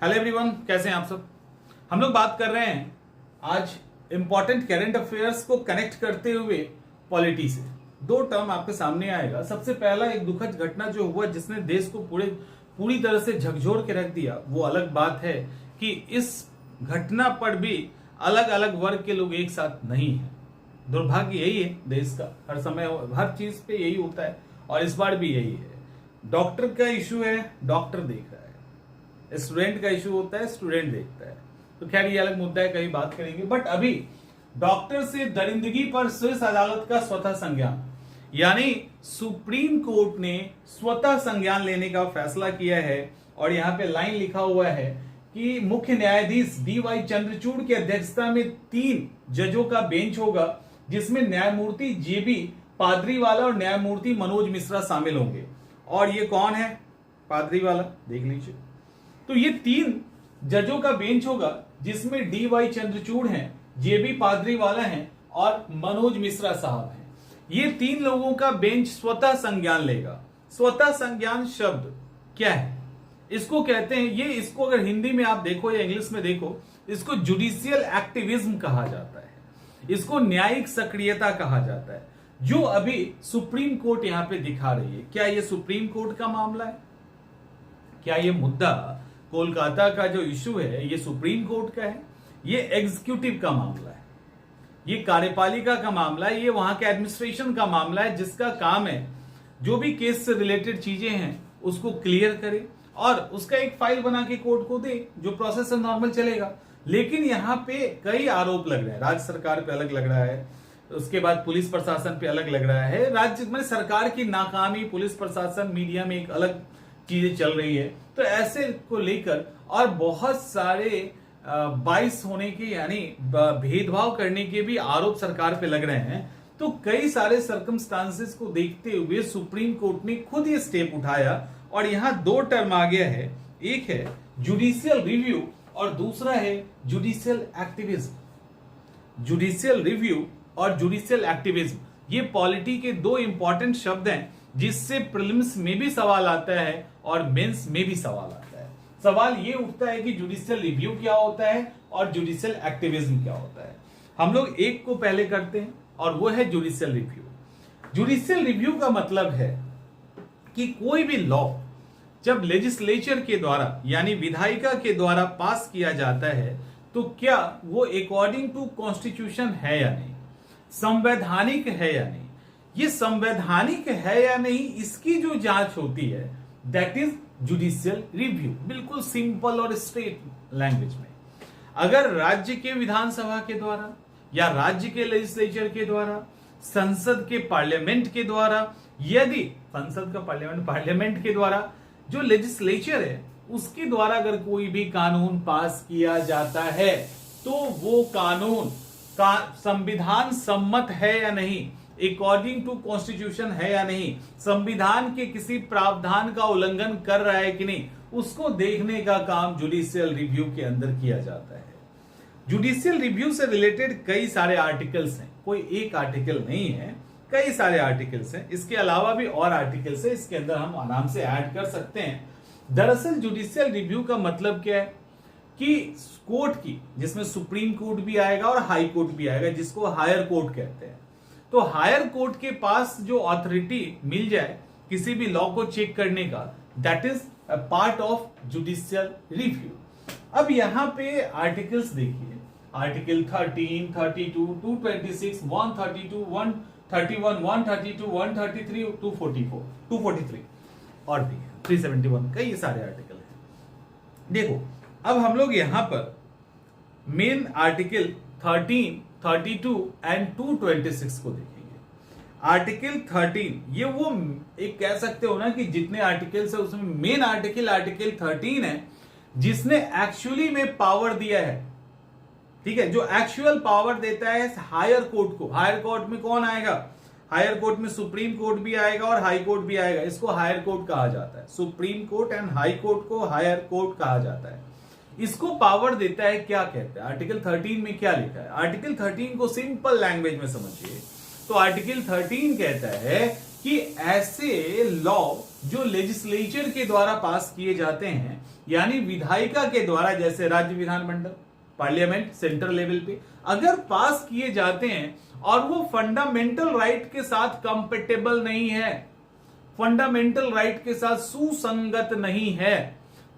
Hello everyone, कैसे हैं आप सब। हम लोग बात कर रहे हैं आज इंपॉर्टेंट करंट अफेयर्स को कनेक्ट करते हुए पॉलिटी से। दो टर्म आपके सामने आएगा। सबसे पहला एक दुखद घटना जो हुआ जिसने देश को पूरी तरह से झकझोर के रख दिया। वो अलग बात है कि इस घटना पर भी अलग अलग वर्ग के लोग एक साथ नहीं है। दुर्भाग्य यही है देश का, हर समय हर चीज पे यही होता है और इस बार भी यही है। डॉक्टर का इशू है, डॉक्टर देख रहा है। स्टूडेंट का इशू होता है, स्टूडेंट देखता है। तो खैर ये अलग मुद्दा है, कहीं बात करेंगे। बट अभी डॉक्टर से दरिंदगी पर शीर्ष अदालत का स्वतः संज्ञान, यानी सुप्रीम कोर्ट ने स्वतः संज्ञान लेने का फैसला किया है। और यहां पे लाइन लिखा हुआ है कि मुख्य न्यायाधीश DY चंद्रचूड़ की अध्यक्षता में 3 जजों का बेंच होगा, जिसमें न्यायमूर्ति JB पादरीवाला और न्यायमूर्ति मनोज मिश्रा शामिल होंगे। और ये कौन है पादरीवाला, देख लीजिए। तो ये 3 जजों का बेंच होगा, जिसमें DY चंद्रचूड़ हैं, JB पादरीवाला हैं और मनोज मिश्रा साहब हैं। ये 3 लोगों का बेंच स्वतः संज्ञान लेगा। स्वतः संज्ञान शब्द क्या है? इसको कहते हैं, ये इसको अगर हिंदी में आप देखो या इंग्लिश में देखो, इसको जुडिशियल एक्टिविज्म कहा जाता है, इसको न्यायिक सक्रियता कहा जाता है, जो अभी सुप्रीम कोर्ट यहां पे दिखा रही है। क्या ये सुप्रीम कोर्ट का मामला है? क्या ये मुद्दा कोलकाता का जो इशू है ये सुप्रीम कोर्ट का है? ये एग्जीक्यूटिव का मामला है, ये कार्यपालिका का मामला है, ये वहां के एडमिनिस्ट्रेशन का मामला है, जिसका काम है जो भी केस से रिलेटेड चीजें हैं उसको क्लियर करे और उसका एक फाइल बना के कोर्ट को दे, जो प्रोसेस नॉर्मल चलेगा। लेकिन यहाँ पे कई आरोप लग रहे हैं। राज्य सरकार पे अलग लग रहा है, उसके बाद पुलिस प्रशासन पे अलग लग रहा है। राज्य में सरकार की नाकामी, पुलिस प्रशासन, मीडिया में एक अलग चीजें चल रही है। तो ऐसे को लेकर और बहुत सारे बाइस होने के, यानी भेदभाव करने के भी आरोप सरकार पे लग रहे हैं। तो कई सारे सर्कमस्टांसेस को देखते हुए सुप्रीम कोर्ट ने खुद ये स्टेप उठाया और यहां 2 टर्म आ गया है। एक है जुडिशियल रिव्यू और दूसरा है जुडिशियल एक्टिविज्म। जुडिशियल रिव्यू और जुडिशियल एक्टिविज्म, ये पॉलिटी के 2 इंपॉर्टेंट शब्द हैं, जिससे प्रीलिम्स में भी सवाल आता है और मेंस में भी सवाल आता है। सवाल ये उठता है कि जुडिशियल रिव्यू क्या होता है और जुडिशियल एक्टिविज्म क्या होता है। हम लोग एक को पहले करते हैं और वो है जुडिशियल रिव्यू। जुडिशियल रिव्यू का मतलब है कि कोई भी लॉ जब लेजिस्लेचर के द्वारा, यानी विधायिका के द्वारा पास किया जाता है, तो क्या वो अकॉर्डिंग टू कॉन्स्टिट्यूशन है या नहीं, संवैधानिक है या नहीं। ये संवैधानिक है या नहीं, इसकी जो जांच होती है, दैट इज जुडिशियल रिव्यू। बिल्कुल सिंपल और स्ट्रेट लैंग्वेज में। अगर राज्य के विधानसभा के द्वारा या राज्य के लेजिस्लेचर के द्वारा, संसद के पार्लियामेंट के द्वारा, यदि संसद का पार्लियामेंट के द्वारा जो लेजिस्लेचर है उसके द्वारा अगर कोई भी कानून पास किया जाता है, तो वो कानून का संविधान सम्मत है या नहीं, अकॉर्डिंग टू कॉन्स्टिट्यूशन है या नहीं, संविधान के किसी प्रावधान का उल्लंघन कर रहा है कि नहीं, उसको देखने का काम जुडिशियल रिव्यू के अंदर किया जाता है। जुडिशियल रिव्यू से रिलेटेड कई सारे आर्टिकल्स हैं, कोई एक आर्टिकल नहीं है, कई सारे आर्टिकल्स हैं। इसके अलावा भी और आर्टिकल्स हैं, इसके अंदर हम आराम से ऐड कर सकते हैं। दरअसल जुडिशियल रिव्यू का मतलब क्या है कि कोर्ट की, जिसमें सुप्रीम कोर्ट भी आएगा और हाई कोर्ट भी आएगा, जिसको हायर कोर्ट कहते हैं, तो हायर कोर्ट के पास जो अथॉरिटी मिल जाए किसी भी लॉ को चेक करने का, that is a part of judicial review. अब यहां पे आर्टिकल्स देखिए, आर्टिकल 13, 32, 226, 132, 131, 132, 133, 244, 243 और भी 371, कई सारे आर्टिकल हैं। देखो, अब हम लोग यहां पर मेन आर्टिकल 13, 32 एंड 226 को देखेंगे। आर्टिकल 13, ये वो एक कह सकते हो ना कि जितने आर्टिकल्स है उसमें मेन आर्टिकल 13 है, जिसने एक्चुअली में पावर दिया है। ठीक है, जो एक्चुअल पावर देता है हायर कोर्ट को। हायर कोर्ट में कौन आएगा? हायर कोर्ट में सुप्रीम कोर्ट भी आएगा और हाई कोर्ट भी आएगा। इसको हायर कोर्ट कहा जाता है। Supreme court and high court को हायर कोर्ट कहा जाता है। इसको पावर देता है, क्या कहते हैं आर्टिकल 13 में क्या लिखा है? आर्टिकल 13 को सिंपल लैंग्वेज में समझिए तो आर्टिकल 13 कहता है कि ऐसे लॉ जो लेजिस्लेचर के द्वारा पास किए जाते हैं, यानी विधायिका के द्वारा, जैसे राज्य विधानमंडल, पार्लियामेंट, सेंट्रल लेवल पे अगर पास किए जाते हैं और वो फंडामेंटल राइट के साथ कंपेटेबल नहीं है, फंडामेंटल राइट के साथ सुसंगत नहीं है,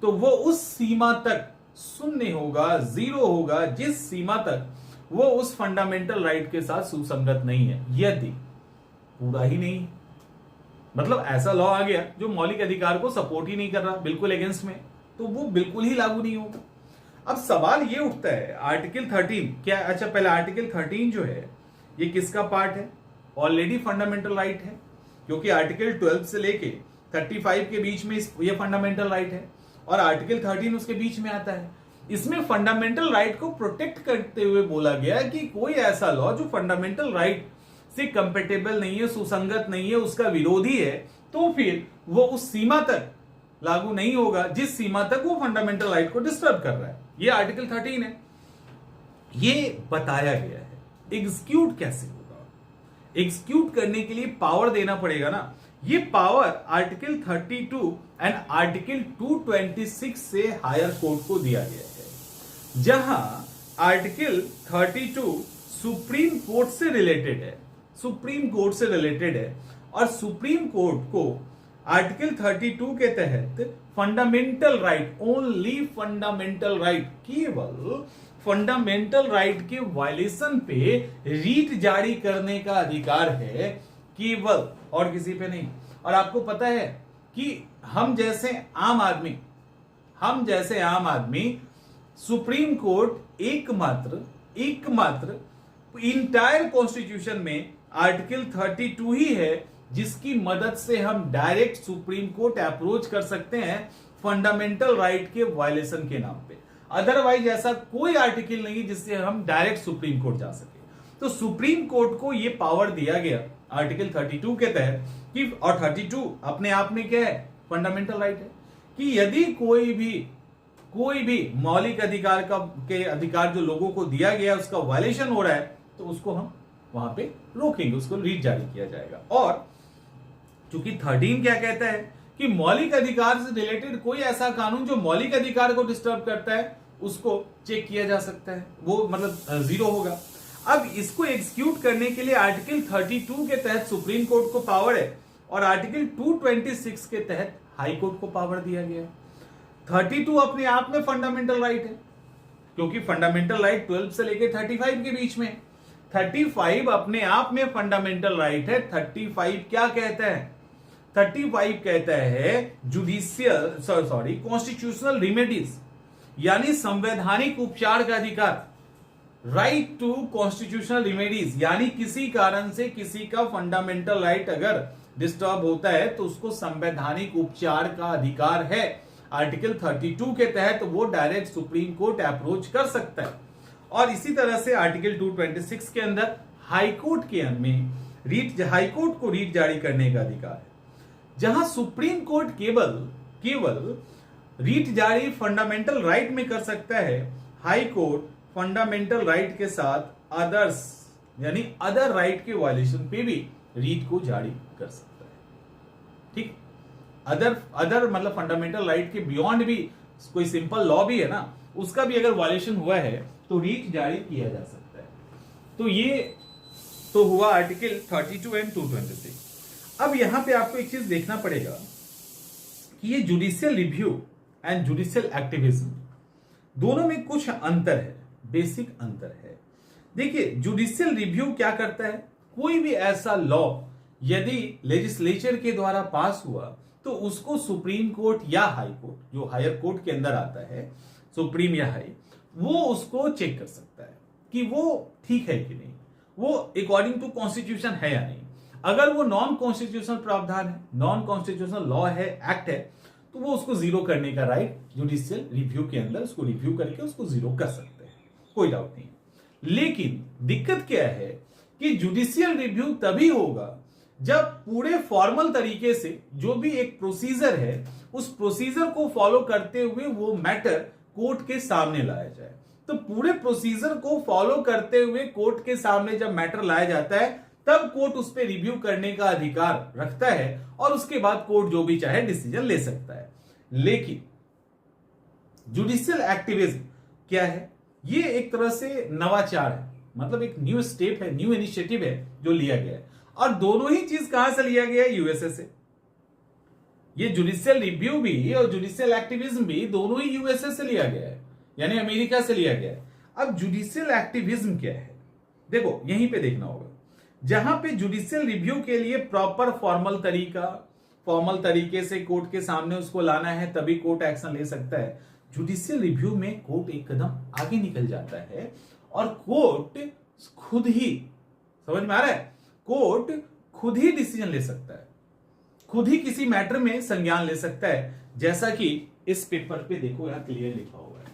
तो वो उस सीमा तक शून्य होगा, जीरो होगा, जिस सीमा तक वो उस फंडामेंटल राइट के साथ सुसंगत नहीं है। यदि पूरा ही नहीं, मतलब ऐसा लॉ आ गया जो मौलिक अधिकार को सपोर्ट ही नहीं कर रहा, बिल्कुल अगेंस्ट में, तो वो बिल्कुल ही लागू नहीं होगा। अब सवाल ये उठता है, आर्टिकल 13 क्या, अच्छा पहले आर्टिकल 13 जो है ये किसका पार्ट है? ऑलरेडी फंडामेंटल राइट है, क्योंकि आर्टिकल 12 से लेके 35 के बीच में ये फंडामेंटल राइट है और आर्टिकल 13 उसके बीच में आता है। इसमें फंडामेंटल राइट को प्रोटेक्ट करते हुए बोला गया है कि कोई ऐसा लॉ जो फंडामेंटल राइट से कंपेटेबल नहीं है, सुसंगत नहीं है, उसका विरोधी है, तो फिर वो उस सीमा तक लागू नहीं होगा जिस सीमा तक वो फंडामेंटल राइट को डिस्टर्ब कर रहा है। ये आर्टिकल 13 है, ये बताया गया है। एग्जीक्यूट कैसे होगा? एग्जीक्यूट करने के लिए पावर देना पड़ेगा ना। ये पावर आर्टिकल 32 एंड आर्टिकल 226 से हायर कोर्ट को दिया गया है, जहां आर्टिकल 32 सुप्रीम कोर्ट से रिलेटेड है, सुप्रीम कोर्ट से रिलेटेड है, और सुप्रीम कोर्ट को आर्टिकल 32 के तहत fundamental right, only fundamental right, केवल फंडामेंटल राइट के वायलेशन पे रीट जारी करने का अधिकार है, केवल, और किसी पे नहीं। और आपको पता है कि हम जैसे आम आदमी सुप्रीम कोर्ट एकमात्र इंटायर कॉन्स्टिट्यूशन में आर्टिकल 32 ही है जिसकी मदद से हम डायरेक्ट सुप्रीम कोर्ट अप्रोच कर सकते हैं फंडामेंटल राइट के वायलेशन के नाम पे। अदरवाइज ऐसा कोई आर्टिकल नहीं जिससे हम डायरेक्ट सुप्रीम कोर्ट जा सके। तो सुप्रीम कोर्ट को यह पावर दिया गया आर्टिकल 32 के तहत कि, और 32 अपने आप में क्या है? फंडामेंटल राइट है, कि यदि कोई भी मौलिक अधिकार के अधिकार जो लोगों को दिया गया उसका वायलेशन हो रहा है तो उसको हम वहां पे रोकेंगे, उसको रीट जारी किया जाएगा। और चूंकि 13 क्या कहता है कि मौलिक अधिकार से रिलेटेड कोई ऐसा कानून जो मौलिक अधिकार को डिस्टर्ब करता है उसको चेक किया जा सकता है, वो मतलब जीरो होगा। अब इसको एग्जीक्यूट करने के लिए आर्टिकल 32 के तहत सुप्रीम कोर्ट को पावर है और आर्टिकल 226 के तहत हाई कोर्ट को पावर दिया गया है। 32 अपने आप में फंडामेंटल राइट है, क्योंकि फंडामेंटल राइट 12 से लेकर 35 के बीच में। 35 अपने आप में फंडामेंटल राइट है। 35 क्या कहता है? 35 कहता है कॉन्स्टिट्यूशनल रिमेडीज, यानी संवैधानिक उपचार का अधिकार। राइट टू कॉन्स्टिट्यूशनल रिमेडीज, यानी किसी कारण से किसी का फंडामेंटल राइट अगर डिस्टर्ब होता है तो उसको संवैधानिक उपचार का अधिकार है। आर्टिकल 32 के तहत वो डायरेक्ट सुप्रीम कोर्ट अप्रोच कर सकता है। और इसी तरह से आर्टिकल 226 के अंदर हाई कोर्ट को रीट जारी करने का अधिकार है, जहां सुप्रीम कोर्ट केवल रीट जारी फंडामेंटल राइट में कर सकता है। हाई कोर्ट फंडामेंटल राइट के साथ अदर्स यानी अदर राइट के वायलेशन पे भी रीट को जारी कर सकता है। ठीक, अदर मतलब फंडामेंटल राइट के बियॉन्ड भी कोई सिंपल लॉ भी है ना, उसका भी अगर वायलेशन हुआ है तो रीट जारी किया जा सकता है। तो ये तो हुआ आर्टिकल 32 एंड 226। अब यहां पे आपको एक चीज देखना पड़ेगा कि ये judicial review and judicial activism दोनों में कुछ अंतर है, बेसिक अंतर है। देखिए, जुडिशियल रिव्यू क्या करता है? कोई भी ऐसा लॉ यदि लेजिस्लेचर के द्वारा पास हुआ तो उसको सुप्रीम कोर्ट या हाई कोर्ट, जो हायर कोर्ट के अंदर आता है, सुप्रीम या हाई, वो उसको चेक कर सकता है कि वो ठीक है कि नहीं, वो अकॉर्डिंग टू कॉन्स्टिट्यूशन है या नहीं। अगर वो नॉन कॉन्स्टिट्यूशनल प्रावधान है, नॉन कॉन्स्टिट्यूशनल लॉ है, एक्ट है, तो वो उसको जीरो करने का राइट जुडिशियल रिव्यू के अंदर उसको रिव्यू करके उसको जीरो कर सकते हैं, कोई डाउट नहीं। लेकिन दिक्कत क्या है कि जुडिशियल रिव्यू तभी होगा जब पूरे फॉर्मल तरीके से जो भी एक प्रोसीजर है उस प्रोसीजर को फॉलो करते हुए वो मैटर कोर्ट के सामने लाया जाए। तो पूरे प्रोसीजर को फॉलो करते हुए कोर्ट के सामने जब मैटर लाया जाता है तब कोर्ट उस पर रिव्यू करने का अधिकार रखता है और उसके बाद कोर्ट जो भी चाहे डिसीजन ले सकता है। लेकिन जुडिशियल एक्टिविज्म क्या है? ये एक तरह से नवाचार है, मतलब एक न्यू स्टेप है, न्यू इनिशिएटिव है जो लिया गया है। और दोनों ही चीज कहां से लिया गया है? यूएसए से। ये जुडिशियल रिव्यू भी और जुडिशियल एक्टिविज्म भी दोनों ही यूएसए से लिया गया है, यानी अमेरिका से लिया गया है। अब जुडिशियल एक्टिविज्म क्या है? देखो यहीं पे देखना होगा, जहां पे जुडिशियल रिव्यू के लिए प्रॉपर फॉर्मल तरीके से कोर्ट के सामने उसको लाना है, तभी कोर्ट एक्शन ले सकता है। जुडिशियल रिव्यू में कोर्ट एक कदम आगे निकल जाता है और कोर्ट खुद ही, समझ में आ रहा है, कोर्ट खुद ही डिसीजन ले सकता है, खुद ही किसी मैटर में संज्ञान ले सकता है। जैसा कि इस पेपर पे देखो, यहां क्लियर लिखा हुआ है,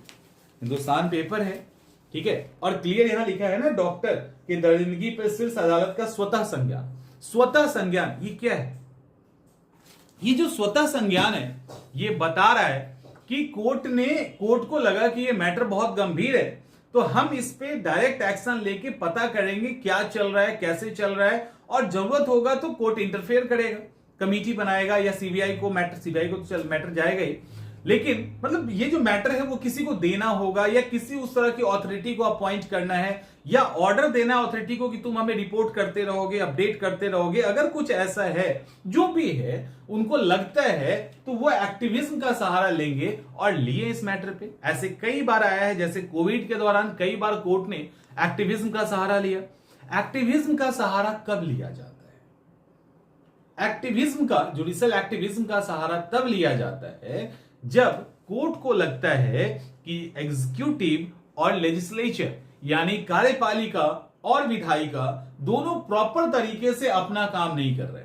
हिंदुस्तान पेपर है, ठीक है, और क्लियर यहां लिखा है ना, डॉक्टर की दरिंदगी पर शीर्ष अदालत का स्वतः संज्ञान। स्वतः संज्ञान ये क्या है? ये जो स्वतः संज्ञान है ये बता रहा है कि कोर्ट को लगा कि ये मैटर बहुत गंभीर है, तो हम इस पे डायरेक्ट एक्शन लेके पता करेंगे क्या चल रहा है, कैसे चल रहा है, और जरूरत होगा तो कोर्ट इंटरफेयर करेगा, कमेटी बनाएगा या सीबीआई को तो मैटर जाएगा ही। लेकिन मतलब ये जो मैटर है वो किसी को देना होगा या किसी उस तरह की अथॉरिटी को अपॉइंट करना है या ऑर्डर देना अथॉरिटी को कि तुम हमें रिपोर्ट करते रहोगे, अपडेट करते रहोगे। अगर कुछ ऐसा है, जो भी है, उनको लगता है तो वो एक्टिविज्म का सहारा लेंगे और लिए इस मैटर पे। ऐसे कई बार आया है, जैसे कोविड के दौरान कई बार कोर्ट ने एक्टिविज्म का सहारा लिया। एक्टिविज्म का सहारा कब लिया जाता है? एक्टिविज्म का, जुडिशियल एक्टिविज्म का सहारा तब लिया जाता है जब कोर्ट को लगता है कि एग्जीक्यूटिव और लेजिस्लेचर यानी कार्यपालिका और विधायिका दोनों प्रॉपर तरीके से अपना काम नहीं कर रहे।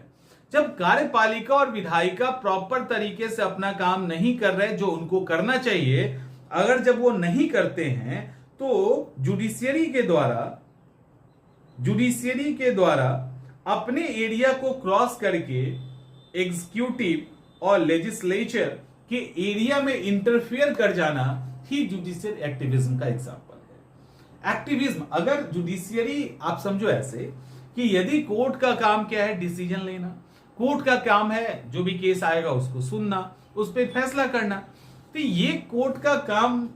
जब कार्यपालिका और विधायिका प्रॉपर तरीके से अपना काम नहीं कर रहे जो उनको करना चाहिए, अगर जब वो नहीं करते हैं तो जुडिशियरी के द्वारा अपने एरिया को क्रॉस करके एग्जीक्यूटिव और लेजिस्लेचर के एरिया में इंटरफेयर कर जाना ही जुडिशियल एक्टिविज्म का एग्जांपल है। एक्टिविज्म, अगर जुडिशियरी आप समझो ऐसे कि यदि कोर्ट का काम क्या है? डिसीजन लेना। कोर्ट का काम है जो भी केस आएगा उसको सुनना, उस पर फैसला करना। तो ये कोर्ट का काम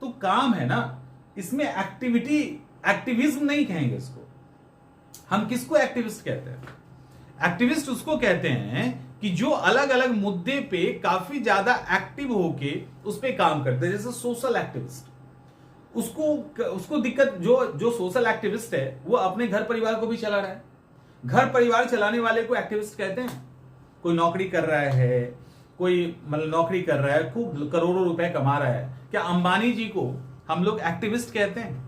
तो काम है ना, इसमें एक्टिविज्म नहीं कहेंगे इसको। हम किसको एक्टिविस्ट कहते हैं? एक्टिविस्ट उसको कहते हैं कि जो अलग अलग मुद्दे पे काफी ज्यादा एक्टिव होके उस पे काम करते हैं। जैसे सोशल एक्टिविस्ट, उसको दिक्कत, जो सोशल एक्टिविस्ट है वो अपने घर परिवार को भी चला रहा है। घर परिवार चलाने वाले को एक्टिविस्ट कहते हैं। कोई नौकरी कर रहा है, कोई मतलब नौकरी कर रहा है, खूब करोड़ों रुपए कमा रहा है, क्या अंबानी जी को हम लोग एक्टिविस्ट कहते हैं?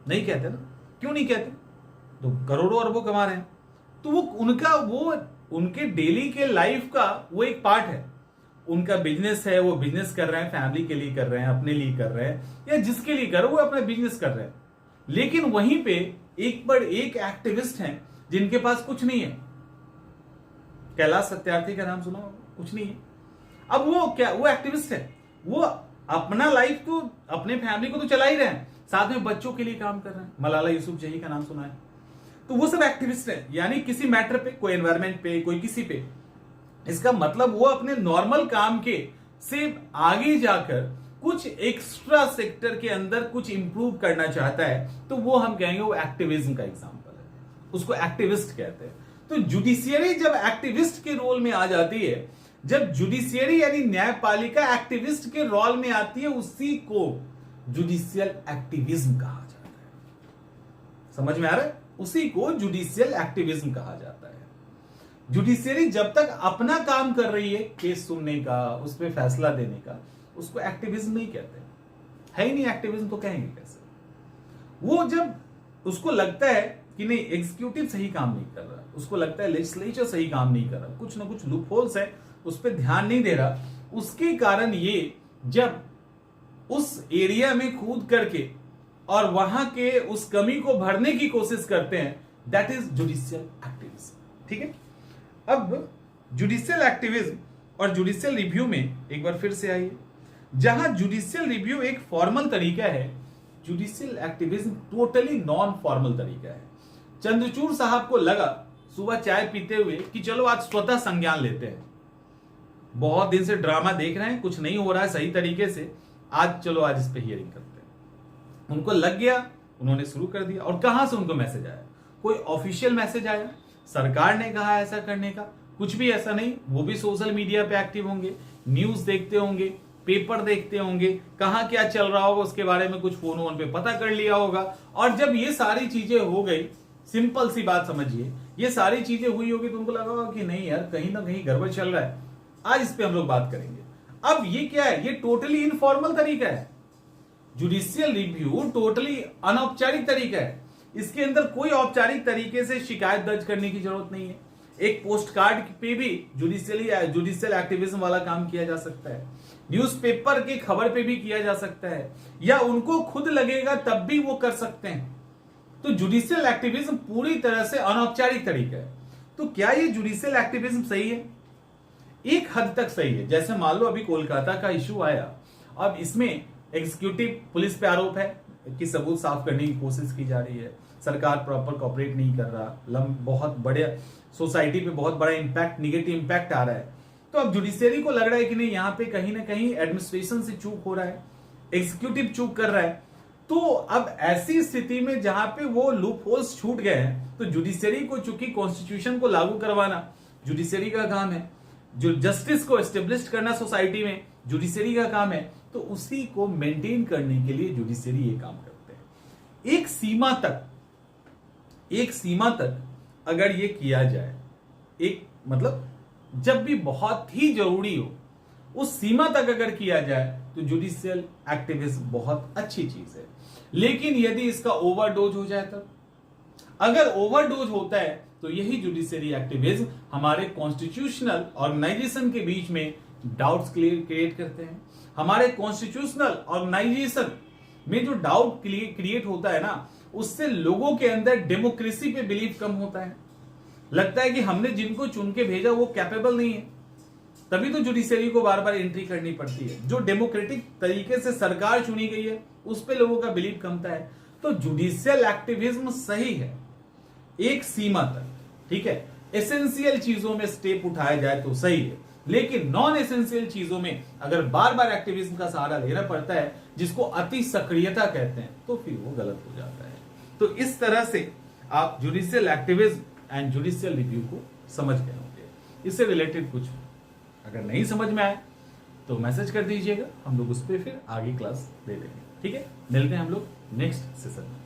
नहीं कहते ना। क्यों नहीं कहते? तो करोड़ों अरबों कमा रहे हैं, तो वो उनके डेली के लाइफ का वो एक पार्ट है। उनका बिजनेस है, वो बिजनेस कर रहे हैं, फैमिली के लिए कर रहे हैं, अपने लिए कर रहे हैं, या जिसके लिए कर रहे हैं वो अपना बिजनेस कर रहे हैं। लेकिन वहीं पे एक एक्टिविस्ट हैं जिनके पास कुछ नहीं है। कैलाश सत्यार्थी का नाम सुना होगा? कुछ नहीं है। अब वो एक्टिविस्ट है, वो अपना लाइफ तो, अपने फैमिली को तो चला ही रहे हैं, साथ में बच्चों के लिए काम कर रहे हैं। मलाला यूसुफजई का नाम सुना है? तो वो सब एक्टिविस्ट है, यानी किसी मैटर पे, कोई एनवायरमेंट पे, कोई किसी पे। इसका मतलब वो अपने नॉर्मल काम के से आगे जाकर कुछ एक्स्ट्रा सेक्टर के अंदर कुछ इंप्रूव करना चाहता है, तो वो हम कहेंगे वो एक्टिविज्म का एग्जांपल है, उसको एक्टिविस्ट कहते हैं। तो जुडिशियरी जब एक्टिविस्ट के रोल में आ जाती है, जब जुडिशियरी यानी न्यायपालिका एक्टिविस्ट के रोल में आती है, उसी को जुडिशियल एक्टिविज्म कहा जाता है। समझ में आ रहा है? उसी को जुडिशियल एक्टिविज्म कहा जाता है। जुडिशियरी जब तक अपना काम कर रही है, केस सुनने का, उस पर फैसला देने का, उसको एक्टिविज्म नहीं कहते। है ही नहीं एक्टिविज्म तो कहेंगे कैसे? वो जब उसको लगता है कि नहीं एग्जीक्यूटिव सही काम नहीं कर रहा, उसको लगता है लेजिस्लेचर सही काम नहीं कर रहा, कुछ ना कुछ लूप होल्स है, उस पर ध्यान नहीं दे रहा, उसके कारण ये जब उस एरिया में कूद करके और वहां के उस कमी को भरने की कोशिश करते हैं, दैट इज जुडिशियल एक्टिविज्म। ठीक है? अब जुडिशियल एक्टिविज्म और जुडिशियल रिव्यू में एक बार फिर से आइए। जहां जुडिशियल रिव्यू एक फॉर्मल तरीका है, judicial activism totally non formal तरीका है। चंद्रचूड़ साहब को लगा सुबह चाय पीते हुए कि चलो आज स्वतः संज्ञान लेते हैं, बहुत दिन से ड्रामा देख रहे हैं, कुछ नहीं हो रहा है सही तरीके से, आज चलो आज इस पे हियरिंग करते हैं। उनको लग गया, उन्होंने शुरू कर दिया। और कहां से उनको मैसेज आया? कोई ऑफिशियल मैसेज आया, सरकार ने कहा ऐसा करने का? कुछ भी ऐसा नहीं। वो भी सोशल मीडिया पे एक्टिव होंगे, न्यूज देखते होंगे, पेपर देखते होंगे, कहां क्या चल रहा होगा उसके बारे में कुछ फोन वोन पे पता कर लिया होगा। और जब ये सारी चीजें हो गई, सिंपल सी बात समझिए, ये सारी चीजें हुई होगी तो उनको लगा होगा कि नहीं यार कहीं ना कहीं गड़बड़ चल रहा है। आज इस पे हम लोग बात करेंगे। अब ये क्या है? ये टोटली इनफॉर्मल तरीका है। जुडिशियल रिव्यू टोटली अनौपचारिक तरीका है। इसके अंदर कोई औपचारिक तरीके से शिकायत दर्ज करने की जरूरत नहीं है। एक पोस्ट कार्ड पे भी जुडिशियल एक्टिविज्म वाला काम किया जा सकता है, न्यूज़पेपर की खबर पे भी किया जा सकता है, या उनको खुद लगेगा तब भी वो कर सकते हैं। तो जुडिशियल एक्टिविज्म पूरी तरह से अनौपचारिक तरीका है। तो क्या ये जुडिशियल एक्टिविज्म सही है? एक हद तक सही है। जैसे मान लो अभी कोलकाता का इशू आया, अब इसमें एग्जीक्यूटिव पुलिस पे आरोप है कि सबूत साफ करने की कोशिश की जा रही है, सरकार प्रॉपर कोऑपरेट नहीं कर रहा, बहुत बड़े सोसाइटी पे बहुत बड़ा इंपैक्ट, निगेटिव इंपैक्ट आ रहा है। तो अब जुडिशियरी को लग रहा है कि नहीं, यहाँ पे कहीं ना कहीं एडमिनिस्ट्रेशन से चूक हो रहा है, एग्जीक्यूटिव चूक कर रहा है। तो अब ऐसी स्थिति में जहां पे वो लूप होल्स छूट गए हैं, तो जुडिशियरी को चूंकि कॉन्स्टिट्यूशन को लागू करवाना जुडिशियरी का काम है, जो जस्टिस को एस्टेब्लिश करना सोसाइटी में जुडिशियरी का काम है, तो उसी को मेंटेन करने के लिए जुडिशियरी ये काम करते हैं। एक सीमा तक अगर ये किया जाए, एक मतलब जब भी बहुत ही जरूरी हो उस सीमा तक अगर किया जाए तो जुडिशियल एक्टिविज्म बहुत अच्छी चीज है। लेकिन यदि इसका ओवरडोज हो जाए, तब अगर ओवरडोज होता है तो यही जुडिशियरी एक्टिविज्म हमारे कॉन्स्टिट्यूशनल ऑर्गेनाइजेशन के बीच में डाउट्स क्रिएट करते हैं। हमारे कॉन्स्टिट्यूशनल ऑर्गेनाइजेशन में जो डाउट क्रिएट होता है ना, उससे लोगों के अंदर डेमोक्रेसी पे बिलीव कम होता है। लगता है कि हमने जिनको चुन के भेजा वो कैपेबल नहीं है, तभी तो जुडिशियरी को बार बार एंट्री करनी पड़ती है। जो डेमोक्रेटिक तरीके से सरकार चुनी गई है उस पे लोगों का बिलीव कमता है। तो जुडिशियल एक्टिविज्म सही है एक सीमा तक, ठीक है। एसेंशियल चीजों में स्टेप उठाया जाए तो सही है, लेकिन नॉन एसेंशियल चीजों में अगर बार बार एक्टिविज्म का सहारा लेना पड़ता है, जिसको अति सक्रियता कहते हैं, तो फिर वो गलत हो जाता है। तो इस तरह से आप judicial activism and judicial review को समझ गए होंगे। इससे रिलेटेड कुछ अगर नहीं समझ में आए तो मैसेज कर दीजिएगा, हम लोग उस पर फिर आगे क्लास दे देंगे। ठीक है, मिलते हैं हम लोग नेक्स्ट सेशन में।